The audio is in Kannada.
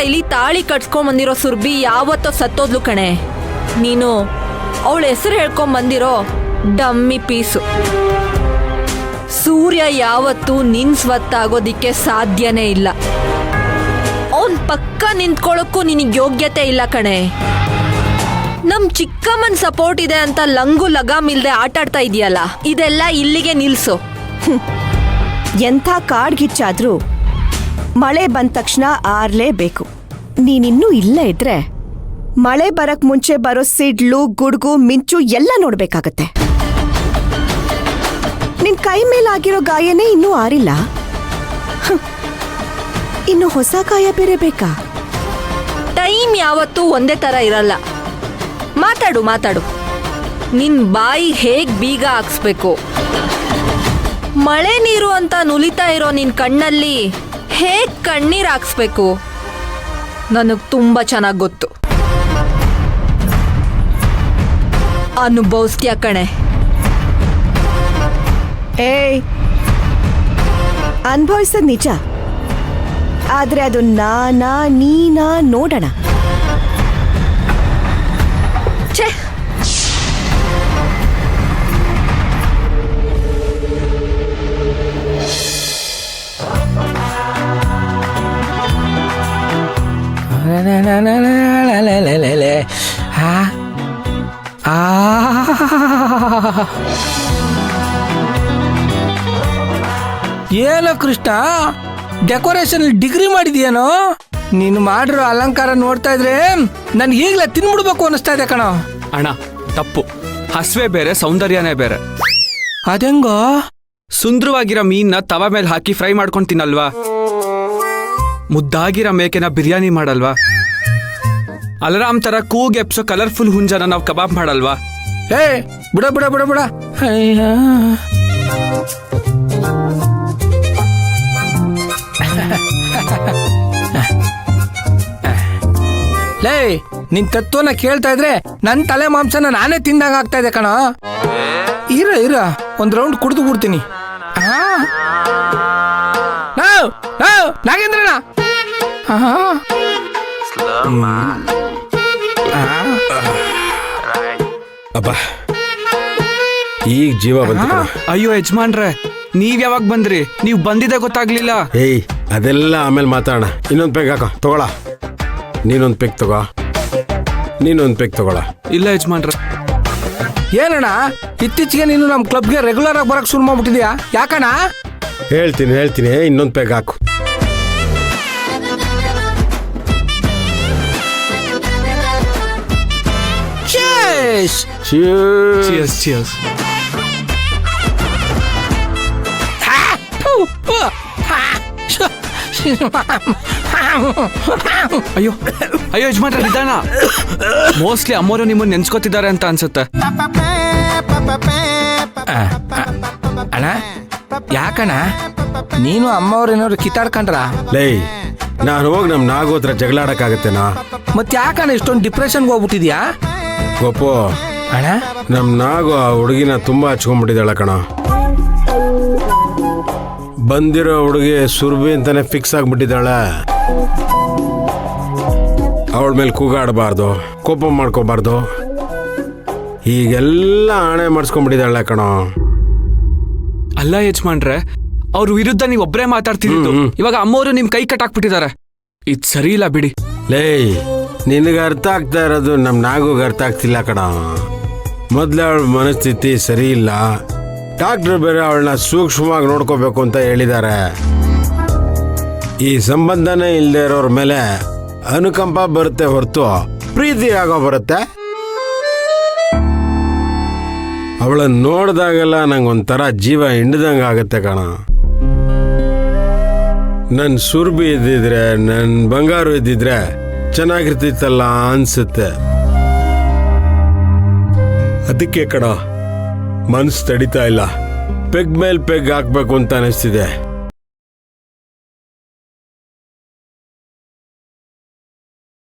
ಕೈಲಿ ತಾಳಿ ಕಟ್ಸ್ಕೊಂಡ್ ಬಂದಿರೋ ಸುರ್ಬಿ ಯಾವತ್ತೋ ಸತ್ತೋದ್ಲು ಕಣೆ. ನೀನು ಅವಳ ಹೆಸರು ಹೇಳ್ಕೊಂಡ್ ಬಂದಿರೋ ಡಮ್ಮಿ ಪೀಸು. ಸೂರ್ಯ ಯಾವತ್ತೂ ನಿನ್ ಸ್ವತ್ತಾಗೋದಿಕ್ಕೆ ಸಾಧ್ಯನೇ ಇಲ್ಲ. ಅವನ್ ಪಕ್ಕ ನಿಂತ್ಕೊಳ್ಳೋಕ್ಕೂ ನಿನಗೆ ಯೋಗ್ಯತೆ ಇಲ್ಲ ಕಣೆ. ನಮ್ ಚಿಕ್ಕಮ್ಮನ್ ಸಪೋರ್ಟ್ ಇದೆ ಅಂತ ಲಂಗು ಲಗಾಮ್ ಇಲ್ದೆ ಆಟಾಡ್ತಾ ಇದೆಯಲ್ಲ, ಇದೆಲ್ಲ ಇಲ್ಲಿಗೆ ನಿಲ್ಸು. ಎಂಥ ಕಾಡ್ಗಿಚ್ಚಾದ್ರೂ ಮಳೆ ಬಂದ ತಕ್ಷಣ ಆರ್ಲೇಬೇಕು. ನೀನಿನ್ನೂ ಇಲ್ಲೇ ಇದ್ರೆ ಮಳೆ ಬರಕ್ ಮುಂಚೆ ಬರೋ ಸಿಡ್ಲು ಗುಡ್ಗು ಮಿಂಚು ಎಲ್ಲ ನೋಡ್ಬೇಕಾಗತ್ತೆ. ನಿನ್ ಕೈ ಮೇಲಾಗಿರೋ ಗಾಯನೇ ಇನ್ನೂ ಆರಿಲ್ಲ, ಇನ್ನು ಹೊಸ ಗಾಯ ಬೇರೆ ಬೇಕಾ? ಟೈಮ್ ಯಾವತ್ತೂ ಒಂದೇ ತರ ಇರಲ್ಲ. ಮಾತಾಡು. ನಿನ್ ಬಾಯಿ ಹೇಗ್ ಬೀಗ ಹಾಕ್ಸ್ಬೇಕು, ಮಳೆ ನೀರು ಅಂತ ನುಲಿತಾ ಇರೋ ನಿನ್ ಕಣ್ಣಲ್ಲಿ ಹೇಗ್ ಕಣ್ಣೀರ್ ಹಾಕ್ಸ್ಬೇಕು, ನನಗ್ ತುಂಬಾ ಚೆನ್ನಾಗ್ ಗೊತ್ತು. ಅನುಭವಿಸ್ತ್ಯಾ ಕಣೆ. ಏಯ್, ಅನುಭವಿಸೋದ್ ನಿಜ, ಆದ್ರೆ ಅದು ನೀನಾ ನೋಡೋಣ. ಛೇ, ಏನೋ ಕೃಷ್ಣ, ಡೆಕೋರೇಷನ್ ಡಿಗ್ರಿ ಮಾಡಿದ್ಯೇನೋ? ನೀನು ಮಾಡಿರೋ ಅಲಂಕಾರ ನೋಡ್ತಾ ಇದ್ರೆ ನನ್ಗೆ ಈಗಲೇ ತಿನ್ಬಿಡ್ಬೇಕು ಅನಿಸ್ತಾ ಇದೆ ಕಣೋ. ಅಣ್ಣ ತಪ್ಪು, ಹಸ್ವೆ ಬೇರೆ ಸೌಂದರ್ಯನೇ ಬೇರೆ. ಅದೆಂಗೋ? ಸುಂದರವಾಗಿರೋ ಮೀನ್ನ ತವ ಮೇಲೆ ಹಾಕಿ ಫ್ರೈ ಮಾಡ್ಕೊಂಡು ತಿನ್ನಲ್ವಾ? ಮುದ್ದಾಗಿರೋ ಮೇಕೆನ ಬಿರಿಯಾನಿ ಮಾಡಲ್ವಾ? ಅಲರಾಮ್ ತರ ಕೂಗೆಪ್ಸೋ ಕಲರ್ಫುಲ್ ಹುಂಜನ ನಾವು ಕಬಾಬ್ ಮಾಡಲ್ವಾ? ಏ ಬಿಡ ಅಯ್ಯ, ಲೇ, ನಿನ್ ತತ್ವನ ಕೇಳ್ತಾ ಇದ್ರೆ ನನ್ ತಲೆ ಮಾಂಸನ ನಾನೇ ತಿಂದಾಗ ಆಗ್ತಾ ಇದೆ ಕಣ. ಇರ ಒಂದ್ ರೌಂಡ್ ಕುಡಿದು ಬಿಡ್ತೀನಿ. ನಾಗೇಂದ್ರಣ್ಣ, ಅಬ್ಬಾ, ಈಗ ಜೀವ ಬಂತು. ಅಯ್ಯೋ ಯಜಮಾನ್ರೆ, ನೀವ್ ಯಾವಾಗ ಬಂದ್ರಿ? ನೀವ್ ಬಂದಿದ್ದೆ ಗೊತ್ತಾಗ್ಲಿಲ್ಲ. ಏಯ್, ಅದೆಲ್ಲ ಆಮೇಲೆ ಮಾತಾಡೋಣ. ಇನ್ನೊಂದು ಪೆಗ್ ಹಾಕೋ, ತಗೊಳ. ನೀನೊಂದು ಪೆಗ್ ತಗೋ, ನೀನೊಂದು ಪೆಗ್ ತಗೊಳ. ಇಲ್ಲ ಯಜಮಾನ್ರೆ. ಏನಣ್ಣ, ಇತ್ತೀಚೆಗೆ ನೀನು ನಮ್ ಕ್ಲಬ್ಗೆ ರೆಗ್ಯುಲರ್ ಆಗಿ ಬರಕ್ ಶುರು ಮಾಡ್ಬಿಟ್ಟಿದ್ಯಾ? ಯಾಕಣ್ಣ? ಹೇಳ್ತೀನಿ, ಇನ್ನೊಂದು ಪೆಗ್ ಹಾಕು. Cheers. ಅಯ್ಯೋ ಯಜಮಾನ್ರೆ, ನಿಧಾನ. ಮೋಸ್ಟ್ಲಿ ಅಮ್ಮೋರು ನಿಮ್ಮನ್ನ ನೆನ್ಸ್ಕೊತಿದ್ದಾರೆ ಅಂತ ಅನ್ಸುತ್ತೆ. ಅಣ್ಣ, ಯಾಕಣ್ಣ ನೀನು ಅಮ್ಮವ್ರೇನಾದ್ರು ಕಿತ್ತಾಡ್ಕೊಂಡ್ರ? ಲೇ, ನಾನು ಹೋಗಿ ನಮ್ ನಾಗು ಹತ್ರ ಜಗಳಾಡಕ್ಕಾಗತ್ತೇನಾ? ಮತ್ ಯಾಕಣ್ಣ ಇಷ್ಟೊಂದು ಡಿಪ್ರೆಷನ್ಗೆ ಹೋಗ್ಬಿಟ್ಟಿದ್ಯಾ? ಗೋಪು, ಅಣ್ಣ, ನಮ್ ನಾಗು ಆ ಹುಡುಗಿನ ತುಂಬಾ ಹಚ್ಕೊಂಡ್ಬಿಟ್ಟಿದ್ದಾಳ ಕಣ. ಬಂದಿರೋ ಹುಡುಗಿ ಸುರ್ಬಿ ಅಂತಾನೆ ಫಿಕ್ಸ್ ಆಗ್ಬಿಟ್ಟಿದ್ದಾಳೆ. ಅವಳ ಮೇಲೆ ಕೂಗಾಡಬಾರ್ದು, ಕೋಪ ಮಾಡ್ಕೋಬಾರ್ದು, ಹೀಗೆಲ್ಲ ಆಣೆ ಮಾಡಿಸ್ಕೊಂಡ್ಬಿಟ್ಟಿದ್ದಾಳೆ ಕಣ. ಅಲ್ಲ ಯಜಮಾನ್ರೆ, ಅವ್ರ ವಿರುದ್ಧ ನೀವ್ ಒಬ್ರೇ ಮಾತಾಡ್ತಿದ್ದು, ಇವಾಗ ಅಮ್ಮೋರು ನಿಮ್ ಕೈ ಕಟ್ಟಾಕ್ಬಿಟ್ಟಿದ್ದಾರೆ. ಇದ್ ಸರಿ ಇಲ್ಲ ಬಿಡಿ. ಲೇ, ನಿನಗೆ ಅರ್ಥ ಆಗ್ತಾ ಇರೋದು ನಮ್ ನಾಗುಗೆ ಅರ್ಥ ಆಗ್ತಿಲ್ಲ ಕಣ. ಮೊದ್ಲು ಅವಳ ಮನಸ್ಥಿತಿ ಸರಿ ಇಲ್ಲ. ಡಾಕ್ಟರ್ ಬೇರೆ ಅವಳನ್ನ ಸೂಕ್ಷ್ಮವಾಗಿ ನೋಡ್ಕೋಬೇಕು ಅಂತ ಹೇಳಿದ್ದಾರೆ. ಈ ಸಂಬಂಧನೇ ಇಲ್ಲದೆ ಇರೋರ ಮೇಲೆ ಅನುಕಂಪ ಬರುತ್ತೆ ಹೊರತು ಪ್ರೀತಿ ಆಗೋ ಬರುತ್ತೆ. ಅವಳನ್ನ ನೋಡಿದಾಗೆಲ್ಲ ನಂಗೊಂಥರ ಜೀವ ಹಿಂಡ್ದಂಗೆ ಆಗುತ್ತೆ ಕಣ. ನನ್ನ ಸುರ್ಬಿ ಇದ್ದಿದ್ರೆ, ನನ್ನ ಬಂಗಾರು ಇದ್ದಿದ್ರೆ ಚೆನ್ನಾಗಿರ್ತಿತ್ತಲ್ಲ ಅನ್ಸುತ್ತೆ. ಅದಕ್ಕೆ ಕಣ ಮನ್ಸು ತಡಿತಾ ಇಲ್ಲ. ಪೆಗ್ ಮೇಲ್ ಪೆಗ್ ಹಾಕ್ಬೇಕು ಅಂತ ಅನಿಸ್ತಿದೆ.